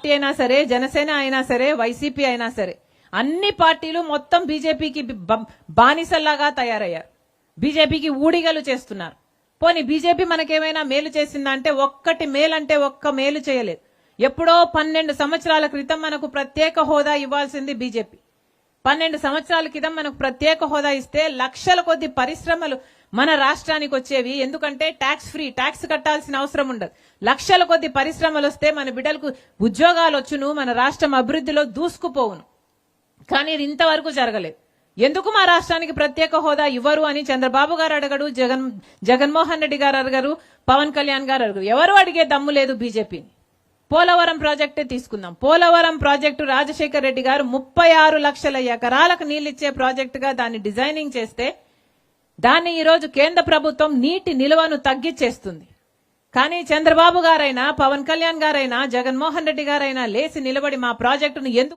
Party అయినా సరే, జనసేన అయినా సరే, వైసీపీ అయినా సరే, అన్ని పార్టీలు మొత్తం బీజేపీకి బానిసల్లాగా తయారయ్యారు. బీజేపీకి ఊడిగలు చేస్తున్నారు. పోనీ బీజేపీ మనకేమైనా మేలు చేసిందంటే ఒక్కటి మేలంటే ఒక్క మేలు చేయలేదు. ఎప్పుడో 12 సంవత్సరాల క్రితం మనకు ప్రత్యేక హోదా ఇవ్వాల్సింది బీజేపీ. 12 సంవత్సరాల క్రితం మనకు ప్రత్యేక హోదా ఇస్తే లక్షల కొద్ది పరిశ్రమలు మన రాష్ట్రానికి వచ్చేవి. ఎందుకంటే ట్యాక్స్ ఫ్రీ, ట్యాక్స్ కట్టాల్సిన అవసరం ఉండదు. లక్షల కొద్ది పరిశ్రమలు వస్తే మన బిడ్డలకు ఉద్యోగాలు వచ్చును, మన రాష్ట్రం అభివృద్ధిలో దూసుకుపోవును. కానీ ఇది ఇంతవరకు జరగలేదు. ఎందుకు మా రాష్ట్రానికి ప్రత్యేక హోదా ఇవ్వరు అని చంద్రబాబు గారు అడగడు, జగన్మోహన్ రెడ్డి గారు అడగరు, పవన్ కళ్యాణ్ గారు అడగరు. ఎవరు అడిగే దమ్ము లేదు బీజేపీని. పోలవరం ప్రాజెక్టే తీసుకుందాం. పోలవరం ప్రాజెక్టు రాజశేఖర్ రెడ్డి గారు 36 లక్షల ఎకరాలకు నీళ్లిచ్చే ప్రాజెక్టుగా దాన్ని డిజైనింగ్ చేస్తే దాన్ని ఈరోజు కేంద్ర ప్రభుత్వం నీటి నిల్వను తగ్గించేస్తుంది. కానీ చంద్రబాబు గారైనా, పవన్ కళ్యాణ్ గారైనా, జగన్మోహన్ రెడ్డి గారైనా లేచి నిలబడి మా ప్రాజెక్టును ఎందుకు